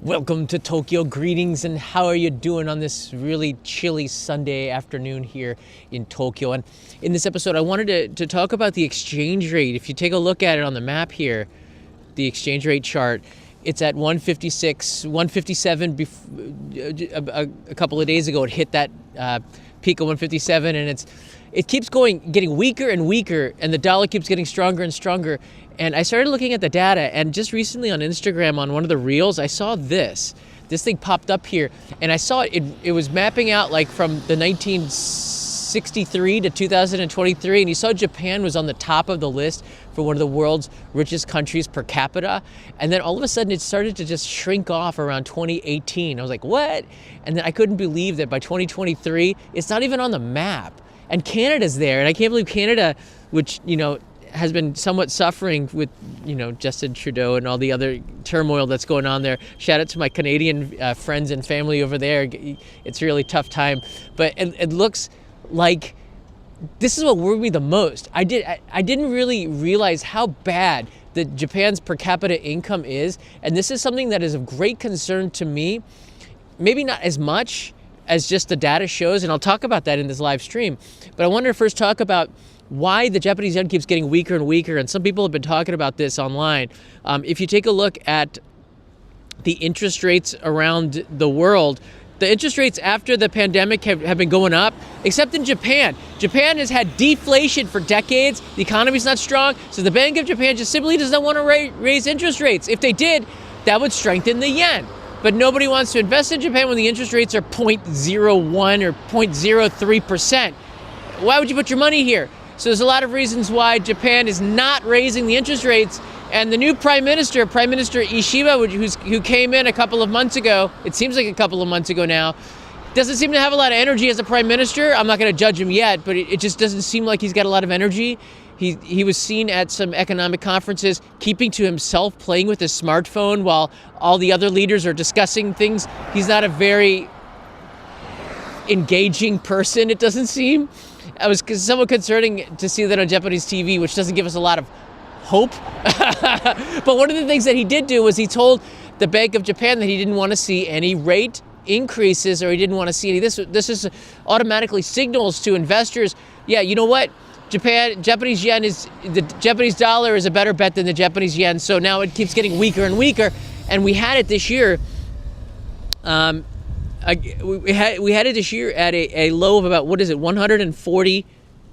Welcome to Tokyo. Greetings, and how are you doing on this really chilly Sunday afternoon here in Tokyo? And in this episode, I wanted to talk about the exchange rate. If you take a look at it on the map here, the exchange rate chart, it's at 156, 157. A couple of days ago, it hit that peak of 157, and it keeps getting weaker and weaker, and the dollar keeps getting stronger and stronger. And I started looking at the data, and just recently on Instagram, on one of the reels, I saw this thing popped up here, and I saw it was mapping out like from the 1963 to 2023, and you saw Japan was on the top of the list for one of the world's richest countries per capita, and then all of a sudden it started to just shrink off around 2018. I was like, what? And then I couldn't believe that by 2023, it's not even on the map. And Canada's there, and I can't believe Canada, which, has been somewhat suffering with, Justin Trudeau and all the other turmoil that's going on there. Shout out to my Canadian friends and family over there. It's a really tough time. But it looks like this is what worried me the most. I didn't really realize how bad Japan's per capita income is. And this is something that is of great concern to me. Maybe not as much as just the data shows, and I'll talk about that in this live stream. But I wanted to first talk about why the Japanese yen keeps getting weaker and weaker, and some people have been talking about this online. If you take a look at the interest rates around the world, the interest rates after the pandemic have been going up, except in Japan. Japan has had deflation for decades. The economy's not strong, so the Bank of Japan just simply does not want to raise interest rates. If they did, that would strengthen the yen. But nobody wants to invest in Japan when the interest rates are 0.01 or 0.03%. Why would you put your money here? So there's a lot of reasons why Japan is not raising the interest rates. And the new Prime Minister Ishiba, who came in a couple of months ago, it seems like a couple of months ago now, doesn't seem to have a lot of energy as a Prime Minister. I'm not going to judge him yet, but it just doesn't seem like he's got a lot of energy. He was seen at some economic conferences keeping to himself, playing with his smartphone while all the other leaders are discussing things. He's not a very engaging person, it doesn't seem. It was somewhat concerning to see that on Japanese TV, which doesn't give us a lot of hope. But one of the things that he did do was he told the Bank of Japan that he didn't want to see any rate increases, or he didn't want to see any. This is automatically signals to investors, yeah, you know what? The Japanese dollar is a better bet than the Japanese yen. So now it keeps getting weaker and weaker. And we had it this year. We had it this year at a low of about, 140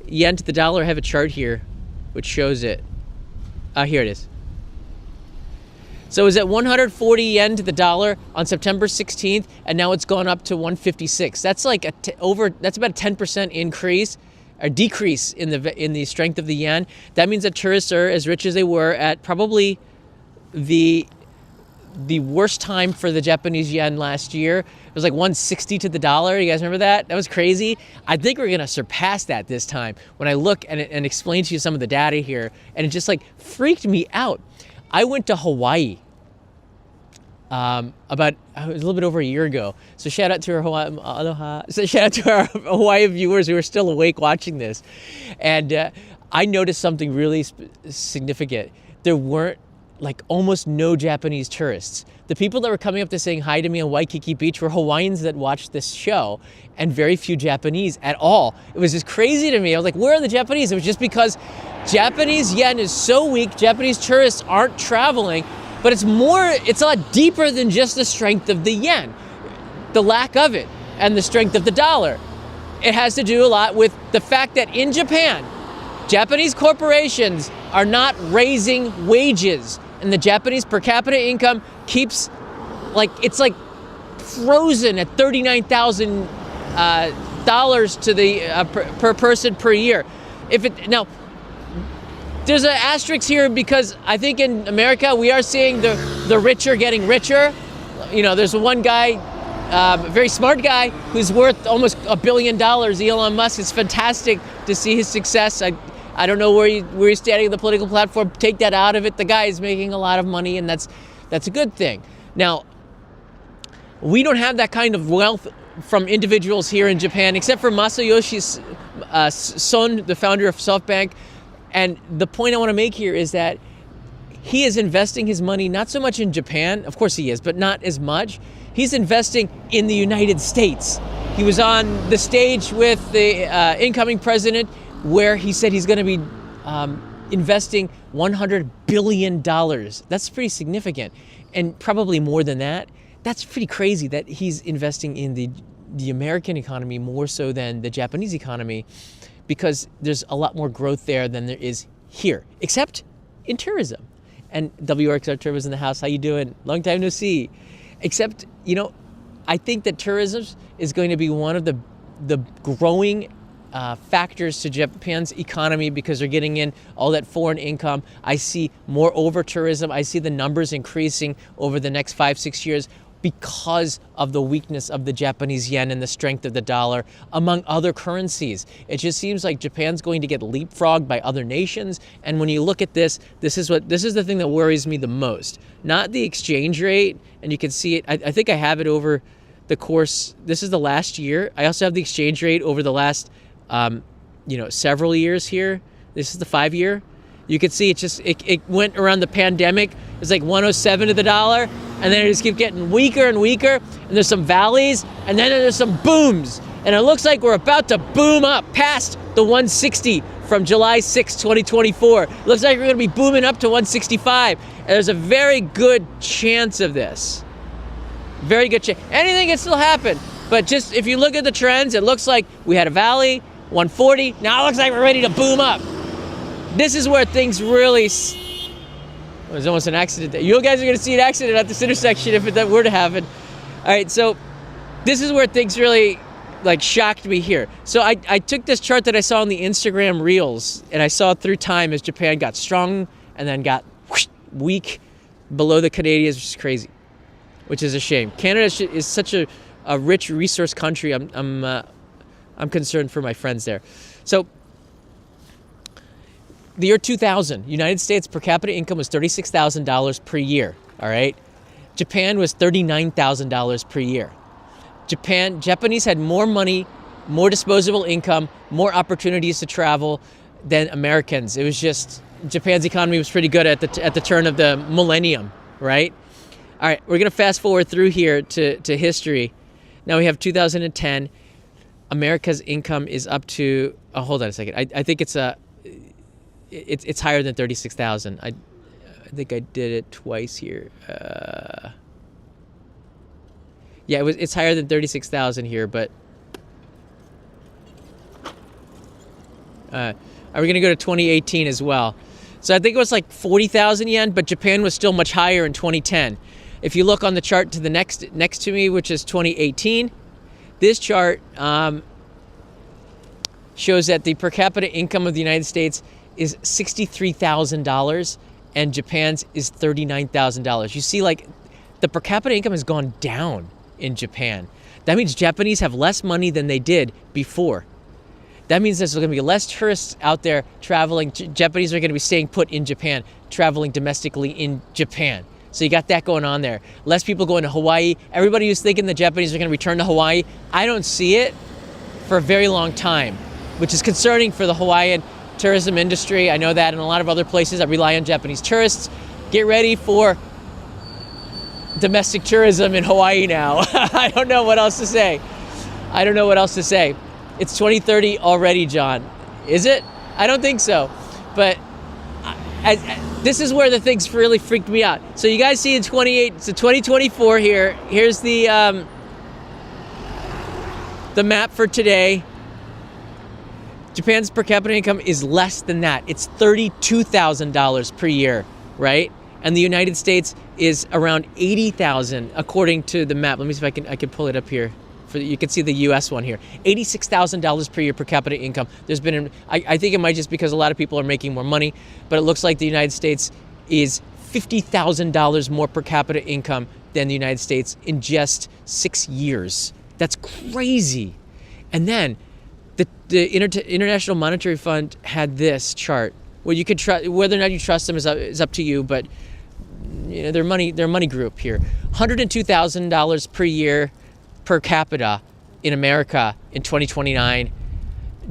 yen to the dollar. I have a chart here which shows it. Here it is. So it was at 140 yen to the dollar on September 16th, and now it's gone up to 156. That's like that's about a 10% increase or decrease in the strength of the yen. That means that tourists are as rich as they were at probably the worst time for the Japanese yen last year. It was like 160 to the dollar. You guys remember that? That was crazy. I think we're going to surpass that this time when I look and explain to you some of the data here. And it just freaked me out. I went to Hawaii about a little bit over a year ago. So shout out to our aloha. So shout out to our Hawaii viewers who are still awake watching this. And I noticed something really significant. There weren't almost no Japanese tourists. The people that were coming up to saying hi to me on Waikiki Beach were Hawaiians that watched this show, and very few Japanese at all. It was just crazy to me. I was like, where are the Japanese? It was just because Japanese yen is so weak, Japanese tourists aren't traveling, but it's a lot deeper than just the strength of the yen, the lack of it, and the strength of the dollar. It has to do a lot with the fact that in Japan, Japanese corporations are not raising wages, and the Japanese per capita income keeps it's frozen at $39,000 to the per person per year. Now, there's an asterisk here because I think in America we are seeing the rich are getting richer. There's one guy, a very smart guy, who's worth almost $1 billion. Elon Musk. It's fantastic to see his success. I don't know where he's standing in the political platform. Take that out of it. The guy is making a lot of money, and that's a good thing. Now, we don't have that kind of wealth from individuals here in Japan, except for Masayoshi's son, the founder of SoftBank. And the point I want to make here is that he is investing his money not so much in Japan, of course he is, but not as much. He's investing in the United States. He was on the stage with the incoming president where he said he's going to be investing $100 billion. That's pretty significant. And probably more than that. That's pretty crazy that he's investing in the American economy more so than the Japanese economy, because there's a lot more growth there than there is here, except in tourism. And WRXR Turbo's in the house. How you doing? Long time no see. Except, I think that tourism is going to be one of the growing factors to Japan's economy, because they're getting in all that foreign income. I see more over tourism. I see the numbers increasing over the next 5-6 years because of the weakness of the Japanese yen and the strength of the dollar, among other currencies. It just seems like Japan's going to get leapfrogged by other nations. And when you look at this is the thing that worries me the most. Not the exchange rate, and you can see it. I think I have it over the course. This is the last year. I also have the exchange rate over the last several years here. This is the 5-year. You can see it went around the pandemic. It was like 107 to the dollar, and then it just keeps getting weaker and weaker. And there's some valleys, and then there's some booms. And it looks like we're about to boom up past the 160 from July 6, 2024. It looks like we're going to be booming up to 165. And there's a very good chance of this. Very good chance. Anything can still happen. But just if you look at the trends, it looks like we had a valley, 140. Now it looks like we're ready to boom up. This is where things really... There's almost an accident there. You guys are going to see an accident at this intersection if that were to happen. All right, so this is where things really shocked me here. So I took this chart that I saw on the Instagram Reels, and I saw it through time as Japan got strong and then got weak below the Canadians, which is crazy, which is a shame. Canada is such a rich resource country. I'm concerned for my friends there. So the year 2000, United States per capita income was $36,000 per year, all right? Japan was $39,000 per year. Japanese had more money, more disposable income, more opportunities to travel than Americans. It was just, Japan's economy was pretty good at the turn of the millennium, right? All right, we're gonna fast forward through here to history. Now we have 2010. America's income is up to, hold on a second. I think it's higher than 36,000. I think I did it twice here. Yeah, it's higher than 36,000 here, but are we gonna go to 2018 as well? So I think it was like 40,000 yen, but Japan was still much higher in 2010. If you look on the chart to the next to me, which is 2018, this chart shows that the per capita income of the United States is $63,000 and Japan's is $39,000. You see, the per capita income has gone down in Japan. That means Japanese have less money than they did before. That means there's going to be less tourists out there traveling. Japanese are going to be staying put in Japan, traveling domestically in Japan. So you got that going on there. Less people going to Hawaii. Everybody who's thinking the Japanese are going to return to Hawaii, I don't see it for a very long time, which is concerning for the Hawaiian tourism industry. I know that in a lot of other places that rely on Japanese tourists. Get ready for domestic tourism in Hawaii now. I don't know what else to say. It's 2030 already, John. Is it? I don't think so. But this is where the things really freaked me out. So you guys see in 2024 here. Here's the map for today. Japan's per capita income is less than that. It's $32,000 per year, right? And the United States is around 80,000 according to the map. Let me see if I can pull it up here. You can see the U.S. one here. $86,000 per year per capita income. There's been, I think it might just because a lot of people are making more money, but it looks like the United States is $50,000 more per capita income than the United States in just 6 years. That's crazy. And then the International Monetary Fund had this chart. Well, you could try, whether or not you trust them is up to you, but their money group here. $102,000 per year per capita in America in 2029.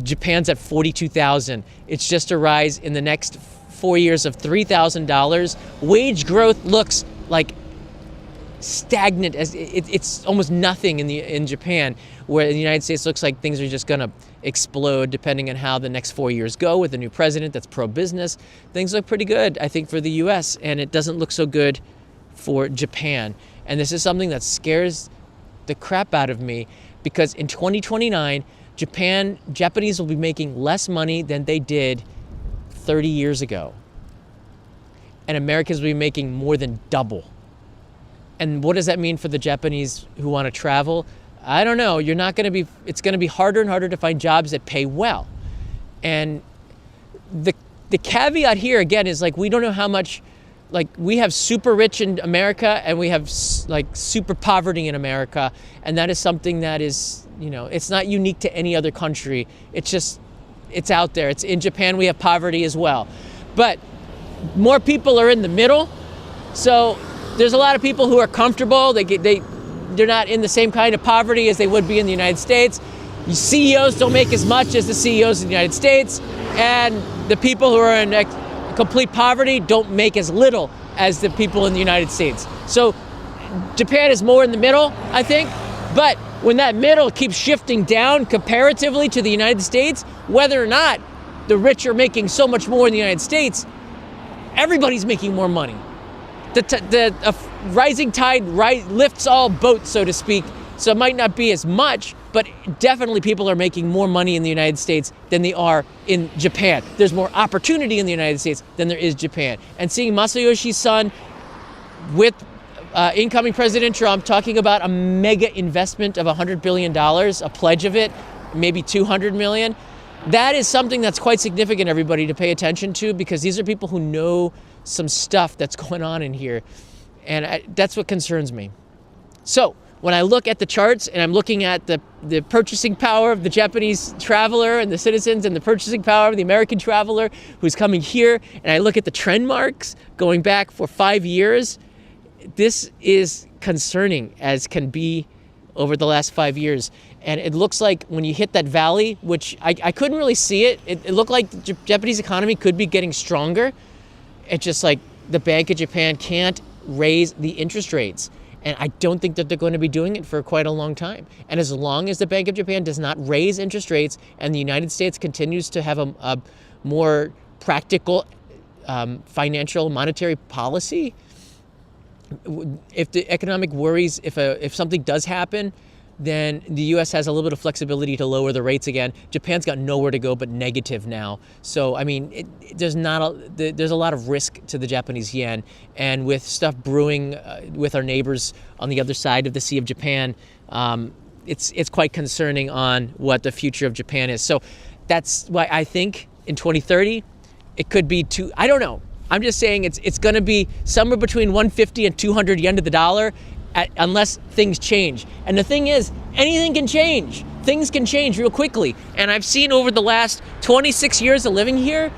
Japan's at 42,000. It's just a rise in the next 4 years of $3,000. Wage growth looks like stagnant, as it's almost nothing in Japan, where in the United States looks like things are just going to explode depending on how the next 4 years go with a new president that's pro-business. Things look pretty good, I think, for the US, and it doesn't look so good for Japan. And this is something that scares the crap out of me, because in 2029, Japanese will be making less money than they did 30 years ago. And Americans will be making more than double. And what does that mean for the Japanese who want to travel? I don't know. It's going to be harder and harder to find jobs that pay well. And the caveat here again is, like, we don't know how much, like, we have super rich in America and we have like super poverty in America. And that is something that is, it's not unique to any other country. It's out there. It's in Japan, we have poverty as well. But more people are in the middle. So there's a lot of people who are comfortable. They're not in the same kind of poverty as they would be in the United States. CEOs don't make as much as the CEOs in the United States, and the people who are in complete poverty don't make as little as the people in the United States. So Japan is more in the middle, I think. But when that middle keeps shifting down comparatively to the United States, whether or not the rich are making so much more in the United States, everybody's making more money. The rising tide lifts all boats, so to speak. So it might not be as much, but definitely people are making more money in the United States than they are in Japan. There's more opportunity in the United States than there is Japan. And seeing Masayoshi Son with incoming President Trump talking about a mega investment of $100 billion, a pledge of it, maybe $200 million, that is something that's quite significant, everybody, to pay attention to, because these are people who know some stuff that's going on in here. And that's what concerns me. So when I look at the charts and I'm looking at the purchasing power of the Japanese traveler and the citizens, and the purchasing power of the American traveler who's coming here, and I look at the trend marks going back for 5 years, this is concerning as can be over the last 5 years. And it looks like when you hit that valley, which I couldn't really see it looked like the Japanese economy could be getting stronger. It's just like the Bank of Japan can't raise the interest rates. And I don't think that they're going to be doing it for quite a long time. And as long as the Bank of Japan does not raise interest rates and the United States continues to have a more practical financial monetary policy, if the economic worries, if something does happen, then the U.S. has a little bit of flexibility to lower the rates again. Japan's got nowhere to go but negative now. So, I mean, there's a lot of risk to the Japanese yen. And with stuff brewing with our neighbors on the other side of the Sea of Japan, it's quite concerning on what the future of Japan is. So that's why I think in 2030, it could be I don't know. I'm just saying it's going to be somewhere between 150 and 200 yen to the dollar, unless things change. And the thing is, anything can change. Things can change real quickly. And I've seen over the last 26 years of living here,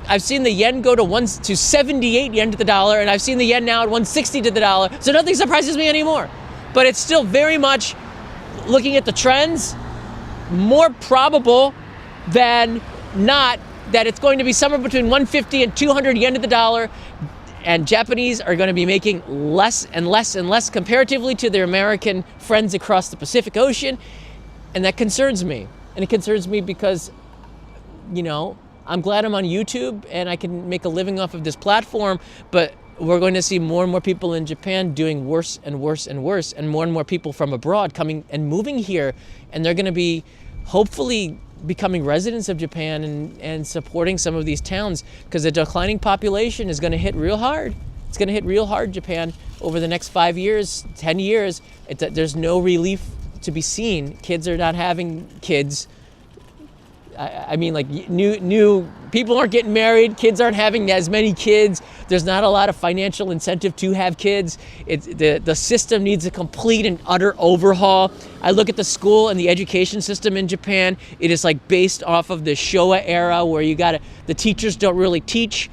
I've seen the yen go to 78 yen to the dollar, and I've seen the yen now at 160 to the dollar. So nothing surprises me anymore. But it's still very much, looking at the trends, more probable than not that it's going to be somewhere between 150 and 200 yen to the dollar. And Japanese are going to be making less and less and less comparatively to their American friends across the Pacific Ocean. And that concerns me. And it concerns me because, I'm glad I'm on YouTube and I can make a living off of this platform, but we're going to see more and more people in Japan doing worse and worse and worse, and more people from abroad coming and moving here. And they're going to be hopefully becoming residents of Japan and supporting some of these towns, because the declining population is going to hit real hard. It's going to hit real hard, Japan, over the next 5 years, 10 years. There's no relief to be seen. Kids are not having kids. I mean, like, new people aren't getting married. Kids aren't having as many kids. There's not a lot of financial incentive to have kids. The system needs a complete and utter overhaul. I look at the school and the education system in Japan. It is like based off of the Showa era, where the teachers don't really teach.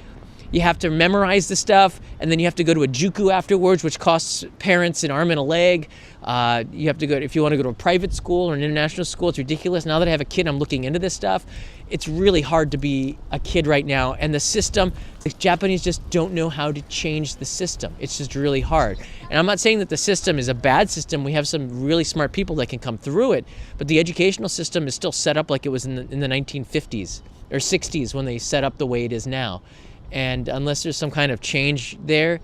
You have to memorize the stuff, and then you have to go to a juku afterwards, which costs parents an arm and a leg. You have to go, if you want to go to a private school or an international school, it's ridiculous. Now that I have a kid, I'm looking into this stuff. It's really hard to be a kid right now. And the system, the Japanese just don't know how to change the system. It's just really hard. And I'm not saying that the system is a bad system. We have some really smart people that can come through it. But the educational system is still set up like it was in the 1950s or 60s when they set up the way it is now. And unless there's some kind of change there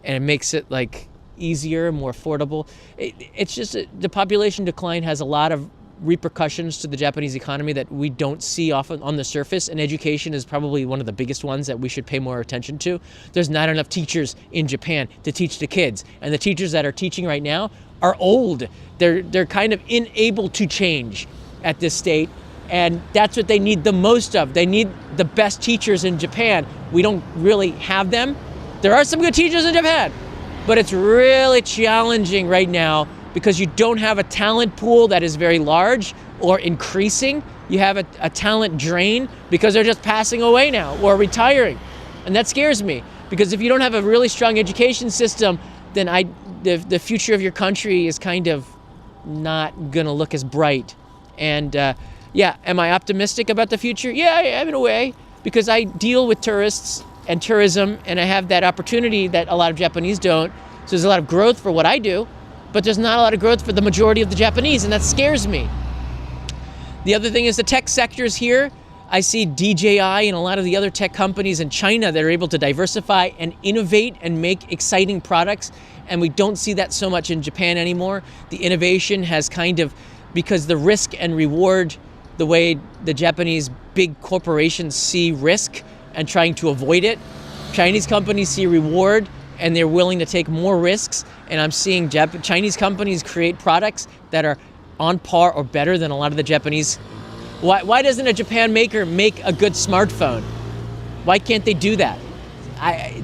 and it makes it like easier, more affordable, it's just the population decline has a lot of repercussions to the Japanese economy that we don't see often on the surface, and education is probably one of the biggest ones that we should pay more attention to. There's not enough teachers in Japan to teach the kids, and the teachers that are teaching right now are old. They're kind of unable to change at this state, and that's what they need the most of. They need the best teachers in Japan. We don't really have them. There are some good teachers in Japan, but it's really challenging right now because you don't have a talent pool that is very large or increasing. You have a talent drain because they're just passing away now or retiring. And that scares me, because if you don't have a really strong education system, then the future of your country is kind of not gonna look as bright. And am I optimistic about the future? Yeah, I am in a way, because I deal with tourists and tourism, and I have that opportunity that a lot of Japanese don't. So there's a lot of growth for what I do, but there's not a lot of growth for the majority of the Japanese, and that scares me. The other thing is the tech sectors here. I see DJI and a lot of the other tech companies in China that are able to diversify and innovate and make exciting products, and we don't see that so much in Japan anymore. The innovation has kind of, because the risk and reward, the way the Japanese big corporations see risk and trying to avoid it, Chinese companies see reward and they're willing to take more risks. And I'm seeing Chinese companies create products that are on par or better than a lot of the Japanese. Why doesn't a Japan maker make a good smartphone? Why can't they do that?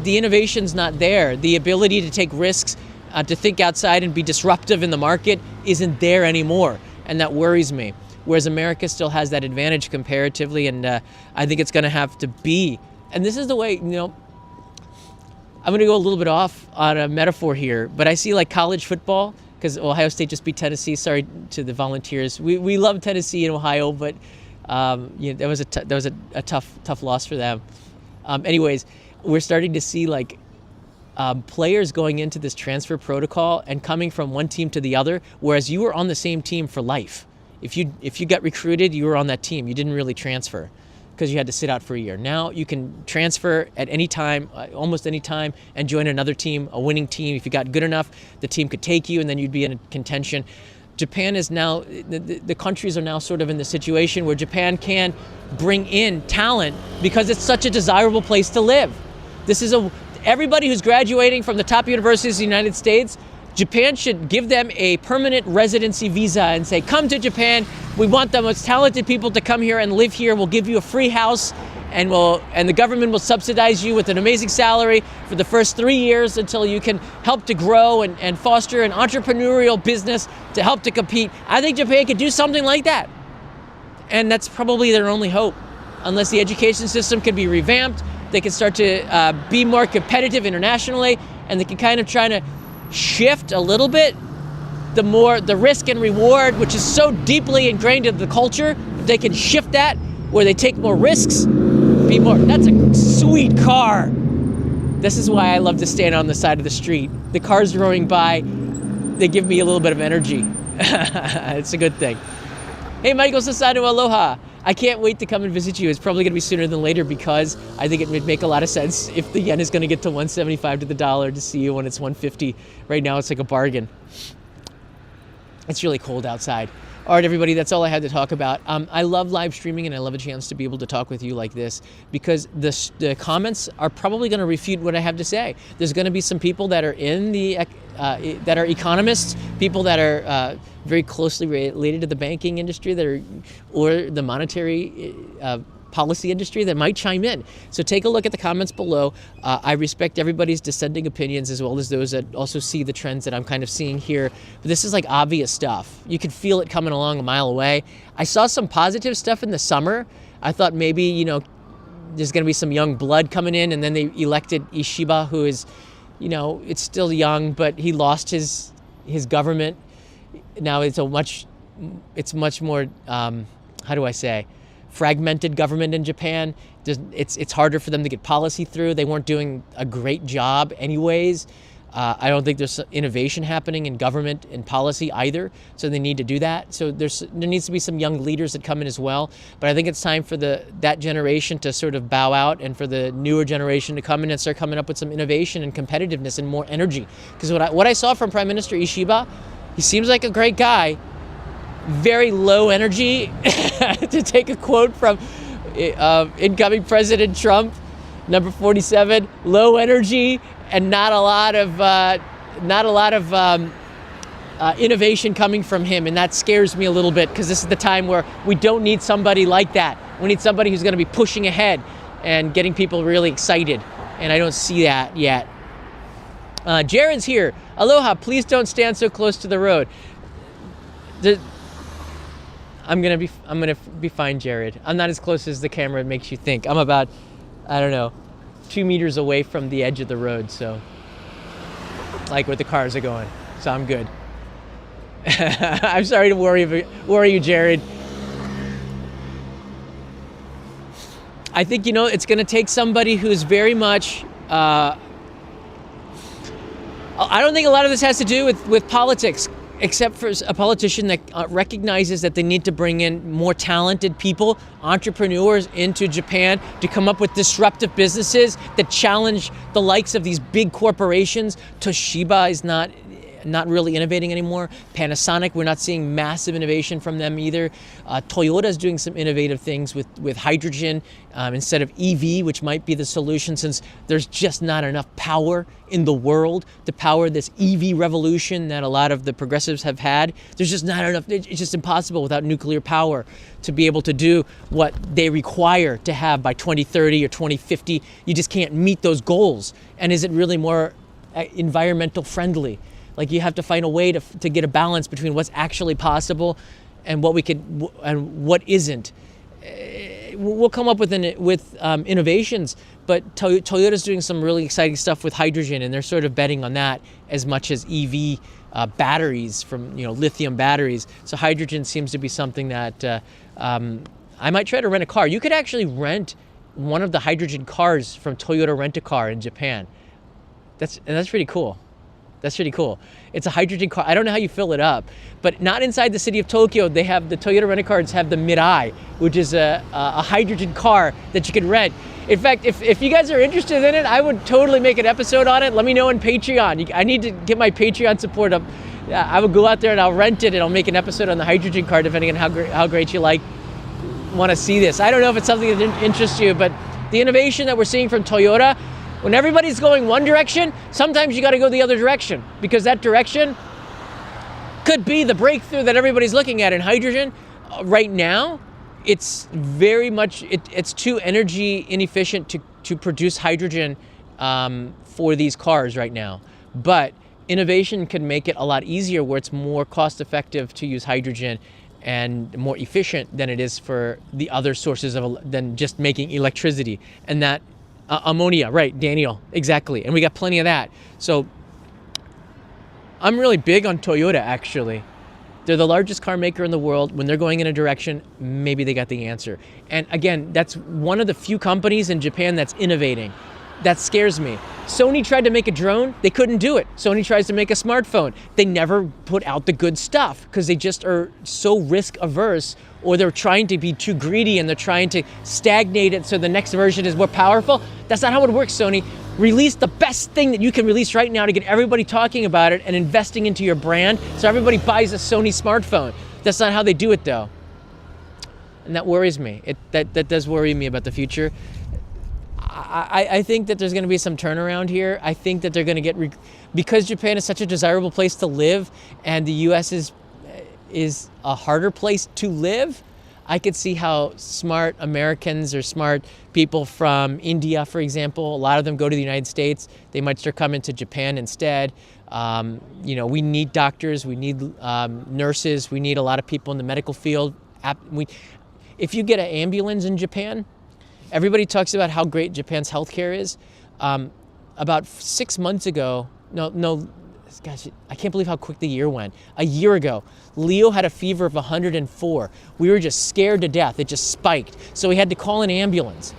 The innovation's not there. The ability to take risks, to think outside and be disruptive in the market isn't there anymore. And that worries me. Whereas America still has that advantage comparatively, and I think it's going to have to be. And this is the way, I'm going to go a little bit off on a metaphor here, but I see like college football, because Ohio State just beat Tennessee. Sorry to the Volunteers. We love Tennessee and Ohio, but that was a tough loss for them. Anyways, we're starting to see like players going into this transfer protocol and coming from one team to the other, whereas you were on the same team for life. If you got recruited, you were on that team. You didn't really transfer because you had to sit out for a year. Now you can transfer at any time, almost any time, and join another team, a winning team. If you got good enough, the team could take you, and then you'd be in contention. Japan is now, the countries are now sort of in the situation where Japan can bring in talent because it's such a desirable place to live. Everybody who's graduating from the top universities in the United States, Japan should give them a permanent residency visa and say, come to Japan. We want the most talented people to come here and live here. We'll give you a free house, and the government will subsidize you with an amazing salary for the first 3 years until you can help to grow and foster an entrepreneurial business to help to compete. I think Japan could do something like that. And that's probably their only hope. Unless the education system can be revamped, they can start to be more competitive internationally, and they can kind of try to shift a little bit the risk and reward, which is so deeply ingrained in the culture. If they can shift that where they take more risks, that's a sweet car. This is why I love to stand on the side of the street. The cars roaring by, they give me a little bit of energy. It's a good thing. Hey, Michael Sasano, aloha. I can't wait to come and visit you. It's probably going to be sooner than later, because I think it would make a lot of sense if the yen is going to get to 175 to the dollar to see you when it's 150. Right now, it's like a bargain. It's really cold outside. All right, everybody, that's all I had to talk about. I love live streaming, and I love a chance to be able to talk with you like this, because the comments are probably going to refute what I have to say. There's going to be some people that are that are economists, people that are very closely related to the banking industry, or the monetary policy industry, that might chime in. So take a look at the comments below. I respect everybody's dissenting opinions, as well as those that also see the trends that I'm kind of seeing here. But this is like obvious stuff. You could feel it coming along a mile away. I saw some positive stuff in the summer. I thought maybe, there's going to be some young blood coming in, and then they elected Ishiba, who is, it's still young, but he lost his government. Now it's much more, how do I say, fragmented government in Japan. It's harder for them to get policy through. They weren't doing a great job anyways. I don't think there's innovation happening in government and policy either, so they need to do that. So there needs to be some young leaders that come in as well. But I think it's time for that generation to sort of bow out, and for the newer generation to come in and start coming up with some innovation and competitiveness and more energy. Because what I saw from Prime Minister Ishiba, he seems like a great guy, very low energy, to take a quote from incoming President Trump, number 47, low energy, and not a lot of innovation coming from him, and that scares me a little bit, because this is the time where we don't need somebody like that. We need somebody who's going to be pushing ahead and getting people really excited, and I don't see that yet. Jared's here. Aloha, please don't stand so close to the road. I'm gonna be fine, Jared. I'm not as close as the camera makes you think. I'm about, I don't know, 2 meters away from the edge of the road, so like where the cars are going, so I'm good. I'm sorry to worry you, Jared. I think, it's going to take somebody who's very much, I don't think a lot of this has to do with politics, except for a politician that recognizes that they need to bring in more talented people, entrepreneurs into Japan to come up with disruptive businesses that challenge the likes of these big corporations. Toshiba is not really innovating anymore. Panasonic, we're not seeing massive innovation from them either. Toyota is doing some innovative things with hydrogen instead of EV, which might be the solution, since there's just not enough power in the world to power this EV revolution that a lot of the progressives have had. There's just not enough. It's just impossible without nuclear power to be able to do what they require to have by 2030 or 2050. You just can't meet those goals. And is it really more environmental friendly? Like, you have to find a way to get a balance between what's actually possible and what we could and what isn't. We'll come up with innovations, but Toyota's doing some really exciting stuff with hydrogen, and they're sort of betting on that as much as EV batteries from lithium batteries. So hydrogen seems to be something that I might try to rent a car. You could actually rent one of the hydrogen cars from Toyota Rent-A-Car in Japan. That's pretty cool. That's pretty cool. It's a hydrogen car. I don't know how you fill it up, but not inside the city of Tokyo. They have the Toyota Rent-A-Cars have the Mirai, which is a hydrogen car that you can rent. In fact, if you guys are interested in it, I would totally make an episode on it. Let me know on Patreon. I need to get my Patreon support up. I will go out there and I'll rent it, and I'll make an episode on the hydrogen car, depending on how great you want to see this. I don't know if it's something that interests you, but the innovation that we're seeing from Toyota, when everybody's going one direction, sometimes you got to go the other direction, because that direction could be the breakthrough that everybody's looking at in hydrogen. Right now, it's very much, it's too energy inefficient to produce hydrogen for these cars right now. But innovation can make it a lot easier, where it's more cost effective to use hydrogen and more efficient than it is for the other sources than just making electricity. And that ammonia, right, Daniel, exactly. And we got plenty of that. So I'm really big on Toyota, actually. They're the largest car maker in the world. When they're going in a direction, maybe they got the answer. And again, that's one of the few companies in Japan that's innovating. That scares me. Sony tried to make a drone. They couldn't do it. Sony tries to make a smartphone. They never put out the good stuff, because they just are so risk averse, or they're trying to be too greedy and they're trying to stagnate it so the next version is more powerful. That's not how it works, Sony. Release the best thing that you can release right now to get everybody talking about it and investing into your brand, so everybody buys a Sony smartphone. That's not how they do it, though. And that worries me. That does worry me about the future. I think that there's going to be some turnaround here. I think that they're going to because Japan is such a desirable place to live, and the U.S. is a harder place to live. I could see how smart Americans or smart people from India, for example, a lot of them go to the United States. They might start coming to Japan instead. We need doctors, we need nurses, we need a lot of people in the medical field. If you get an ambulance in Japan, Everybody talks about how great Japan's healthcare is. About 6 months ago, no, gosh, I can't believe how quick the year went. A year ago, Leo had a fever of 104. We were just scared to death. It just spiked. So we had to call an ambulance.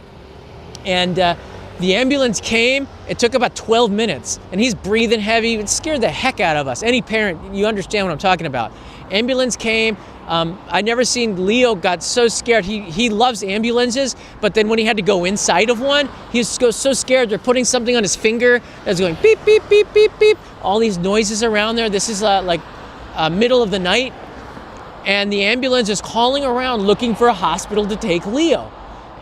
And the ambulance came. It took about 12 minutes. And he's breathing heavy. It scared the heck out of us. Any parent, you understand what I'm talking about. Ambulance came. I'd never seen Leo got so scared. He loves ambulances, but then when he had to go inside of one, he was so scared. They're putting something on his finger that's going beep, beep, beep, beep, beep. All these noises around there. This is middle of the night. And the ambulance is calling around looking for a hospital to take Leo.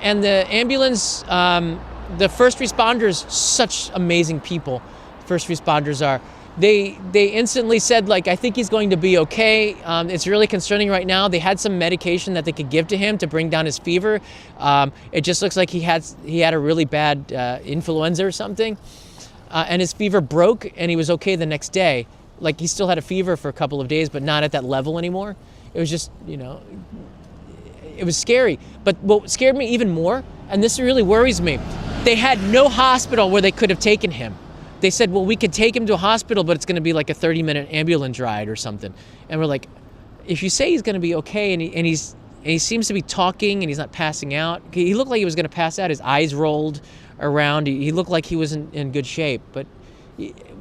And the ambulance, the first responders, such amazing people, first responders are. They instantly said, I think he's going to be okay. It's really concerning right now. They had some medication that they could give to him to bring down his fever. It just looks like he had a really bad influenza or something. And his fever broke and he was okay the next day. He still had a fever for a couple of days, but not at that level anymore. It was just, it was scary. But what scared me even more, and this really worries me, they had no hospital where they could have taken him. They said, well, we could take him to a hospital, but it's going to be a 30-minute ambulance ride or something. And we're like, if you say he's going to be okay and he seems to be talking and he's not passing out. He looked like he was going to pass out. His eyes rolled around. He looked like he wasn't in good shape. But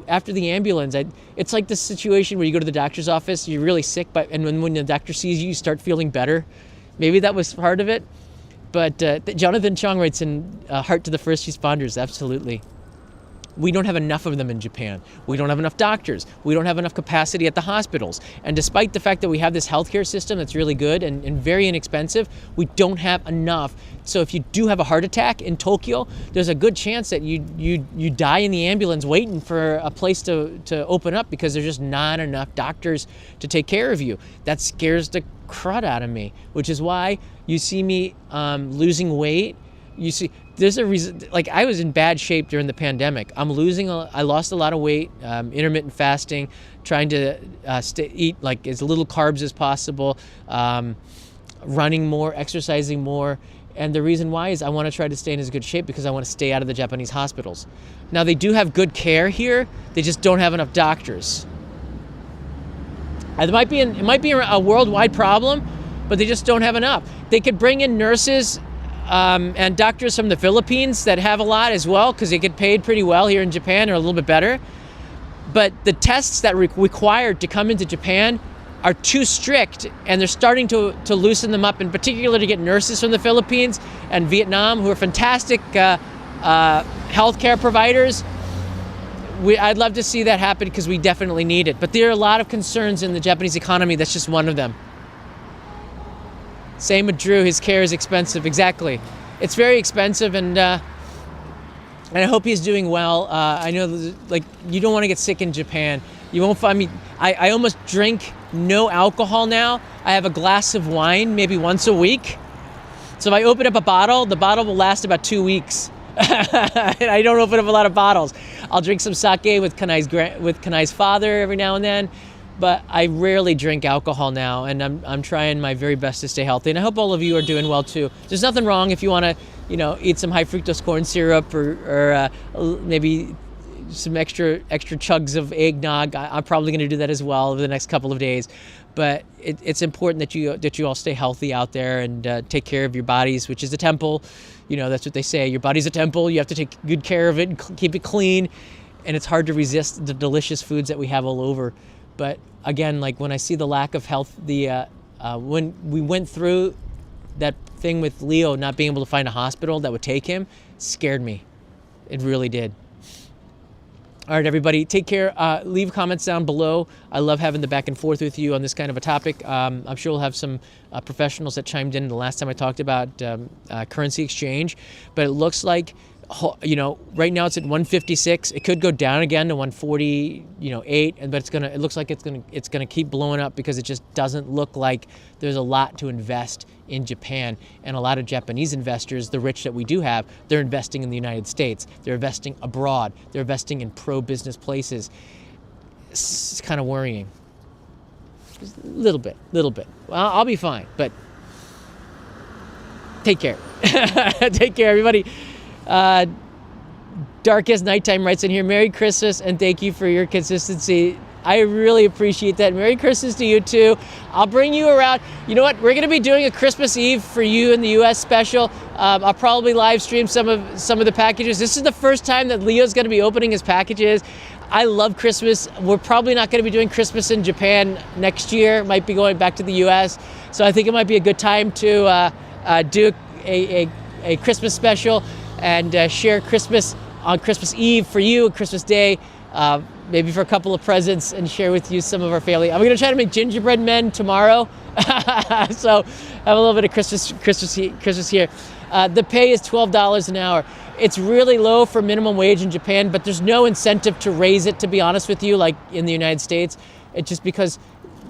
after the ambulance, it's like this situation where you go to the doctor's office, you're really sick, and when the doctor sees you, you start feeling better. Maybe that was part of it. But Jonathan Chong writes in Heart to the First Responders, absolutely. We don't have enough of them in Japan. We don't have enough doctors. We don't have enough capacity at the hospitals. And despite the fact that we have this healthcare system that's really good and very inexpensive, we don't have enough. So if you do have a heart attack in Tokyo, there's a good chance that you die in the ambulance waiting for a place to open up because there's just not enough doctors to take care of you. That scares the crud out of me, which is why you see me losing weight. You see, there's a reason, I was in bad shape during the pandemic. I lost a lot of weight, intermittent fasting, trying to eat as little carbs as possible, running more, exercising more. And the reason why is I want to try to stay in as good shape because I want to stay out of the Japanese hospitals. Now, they do have good care here. They just don't have enough doctors. It might be a worldwide problem, but they just don't have enough. They could bring in nurses and doctors from the Philippines that have a lot as well because they get paid pretty well here in Japan or a little bit better. But the tests that required to come into Japan are too strict, and they're starting to loosen them up, in particular to get nurses from the Philippines and Vietnam who are fantastic healthcare providers. I'd love to see that happen because we definitely need it. But there are a lot of concerns in the Japanese economy. That's just one of them. Same with Drew. His care is expensive. Exactly. It's very expensive, and I hope he's doing well. I know, you don't want to get sick in Japan. You won't find me. I almost drink no alcohol now. I have a glass of wine maybe once a week. So if I open up a bottle, the bottle will last about 2 weeks. And I don't open up a lot of bottles. I'll drink some sake with Kanai's father every now and then. But I rarely drink alcohol now, and I'm trying my very best to stay healthy. And I hope all of you are doing well too. There's nothing wrong if you want to, eat some high fructose corn syrup or maybe some extra chugs of eggnog. I'm probably going to do that as well over the next couple of days. But it's important that you all stay healthy out there and take care of your bodies, which is a temple. That's what they say. Your body's a temple. You have to take good care of it and keep it clean. And it's hard to resist the delicious foods that we have all over. But again, when I see the lack of health, when we went through that thing with Leo not being able to find a hospital that would take him, it scared me. It really did. All right, everybody, take care. Leave comments down below. I love having the back and forth with you on this kind of a topic. I'm sure we'll have some professionals that chimed in the last time I talked about currency exchange. But it looks like, right now it's at 156. It could go down again to 148, but it looks like it's gonna keep blowing up because it just doesn't look like there's a lot to invest in Japan. And a lot of Japanese investors, the rich that we do have, they're investing in the United States. They're investing abroad. They're investing in pro-business places. It's kind of worrying. Just a little bit. Well, I'll be fine, but Take care. Take care, everybody. Darkest Nighttime writes in here, Merry Christmas and thank you for your consistency. I really appreciate that. Merry Christmas to you too. I'll bring you around. You know what? We're going to be doing a Christmas Eve for you in the U.S. special. I'll probably live stream some of the packages. This is the first time that Leo's going to be opening his packages. I love Christmas. We're probably not going to be doing Christmas in Japan next year. Might be going back to the U.S. So I think it might be a good time to do a Christmas special and share Christmas on Christmas Eve for you and Christmas Day. Maybe for a couple of presents and share with you some of our family. I'm gonna try to make gingerbread men tomorrow. So have a little bit of Christmas here. The pay is $12 an hour. It's really low for minimum wage in Japan, but there's no incentive to raise it, to be honest with you, like in the United States. It's just because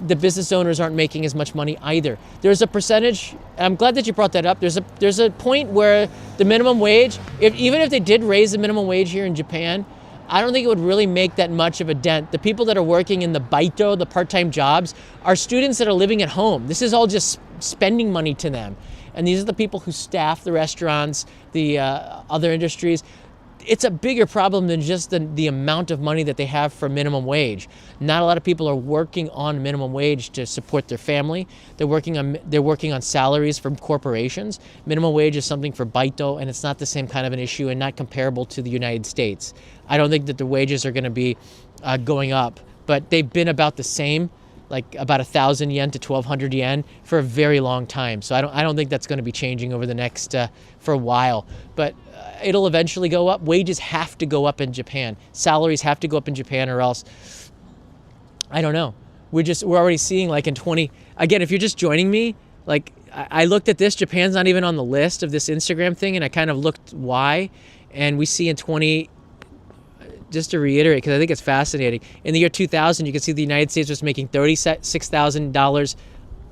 the business owners aren't making as much money either. There's a percentage, I'm glad that you brought that up. There's a point where the minimum wage, even if they did raise the minimum wage here in Japan, I don't think it would really make that much of a dent. The people that are working in the baito, the part-time jobs, are students that are living at home. This is all just spending money to them. And these are the people who staff the restaurants, the other industries. It's a bigger problem than just the amount of money that they have for minimum wage. Not a lot of people are working on minimum wage to support their family. They're working on salaries from corporations. Minimum wage is something for baito, and it's not the same kind of an issue and not comparable to the United States. I don't think that the wages are going to be going up, but they've been about the same, like about 1,000 yen to 1,200 yen for a very long time. So I don't think that's going to be changing over the next for a while. But it'll eventually go up. Wages have to go up in Japan. Salaries have to go up in Japan, or else I don't know. We're already seeing, like, in 20. Again, if you're just joining me, like, I looked at this. Japan's not even on the list of this Instagram thing, and I kind of looked why, and we see in 20. Just to reiterate, because I think it's fascinating, in the year 2000, you can see the United States was making $36,000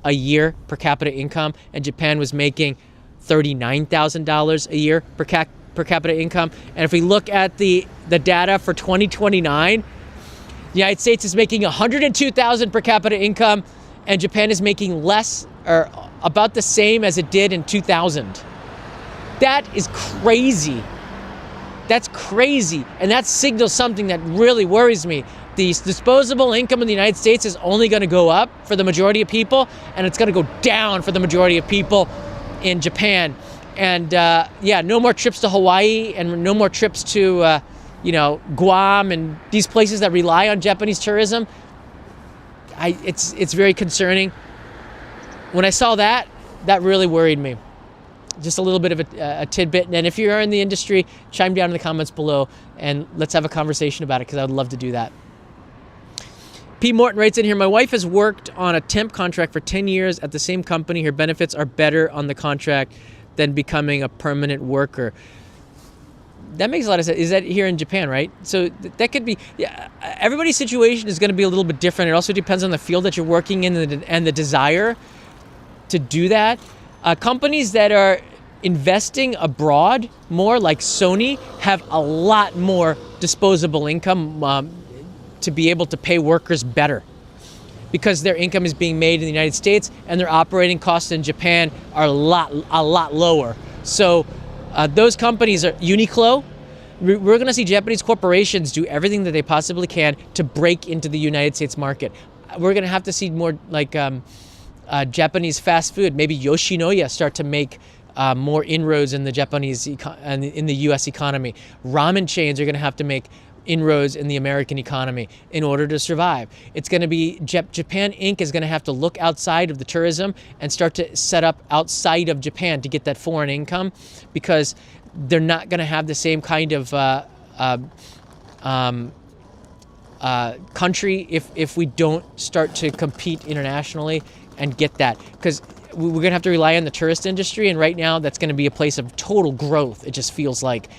a year per capita income, and Japan was making $39,000 a year per capita income. And if we look at the data for 2029, the United States is making $102,000 per capita income, and Japan is making less, or about the same as it did in 2000. That is crazy. That's crazy, and that signals something that really worries me. The disposable income in the United States is only going to go up for the majority of people, and it's going to go down for the majority of people in Japan. And no more trips to Hawaii, and no more trips to Guam and these places that rely on Japanese tourism. It's very concerning. When I saw that really worried me. Just a little bit of a tidbit. And if you're in the industry, chime down in the comments below and let's have a conversation about it, because I would love to do that. P. Morton writes in here, my wife has worked on a temp contract for 10 years at the same company. Her benefits are better on the contract than becoming a permanent worker. That makes a lot of sense. Is that here in Japan, right? So that could be, everybody's situation is going to be a little bit different. It also depends on the field that you're working in and the desire to do that. Companies that are investing abroad more, like Sony, have a lot more disposable income to be able to pay workers better, because their income is being made in the United States and their operating costs in Japan are a lot lower. So those companies are Uniqlo. We're going to see Japanese corporations do everything that they possibly can to break into the United States market. We're going to have to see more like Japanese fast food, maybe Yoshinoya, start to make more inroads in the Japanese in the U.S. economy. Ramen chains are going to have to make inroads in the American economy in order to survive. It's going to be Japan Inc. is going to have to look outside of the tourism and start to set up outside of Japan to get that foreign income, because they're not going to have the same kind of country if we don't start to compete internationally and get that, because we're going to have to rely on the tourist industry, and right now that's going to be a place of total growth, it just feels like.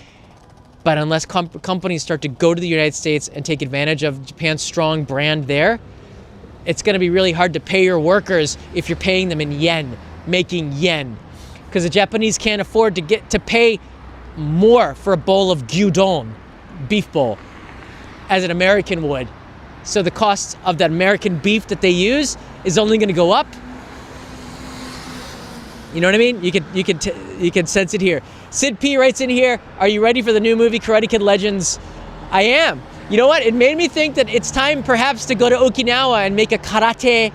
But unless companies start to go to the United States and take advantage of Japan's strong brand there, it's going to be really hard to pay your workers if you're paying them in yen, making yen, because the Japanese can't afford to pay more for a bowl of gyudon, beef bowl, as an American would. So the cost of that American beef that they use is only going to go up. You know what I mean? You can sense it here. Sid P writes in here, are you ready for the new movie Karate Kid Legends? I am. You know what? It made me think that it's time perhaps to go to Okinawa and make a karate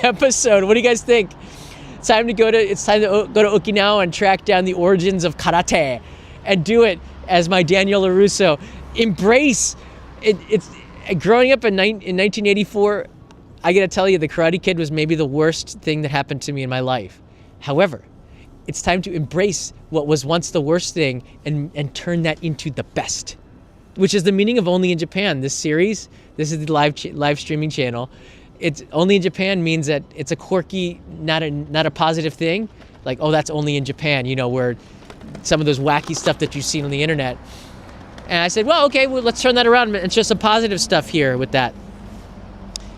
episode. What do you guys think? It's time to go to Okinawa and track down the origins of karate and do it as my Daniel LaRusso. Embrace it. It's growing up in 1984. I gotta tell you, the Karate Kid was maybe the worst thing that happened to me in my life. However, it's time to embrace what was once the worst thing and turn that into the best, which is the meaning of Only in Japan. This series, this is the live streaming channel. It's Only in Japan means that it's a quirky, not a positive thing. Like, oh, that's only in Japan, you know, where some of those wacky stuff that you've seen on the internet. And I said, well, okay, well, let's turn that around and show some positive stuff here with that.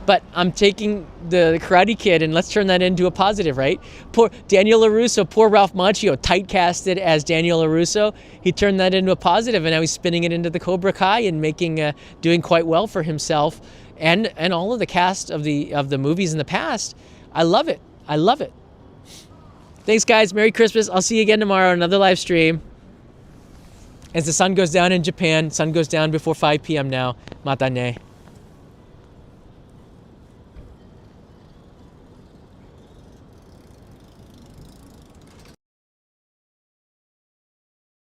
But I'm taking the Karate Kid and let's turn that into a positive, right? Poor Daniel LaRusso, poor Ralph Macchio, typecasted as Daniel LaRusso. He turned that into a positive, and now he's spinning it into the Cobra Kai and doing quite well for himself and all of the cast of the movies in the past. I love it. I love it. Thanks, guys. Merry Christmas. I'll see you again tomorrow on another live stream. As the sun goes down in Japan, sun goes down before 5 p.m. now. Mata ne.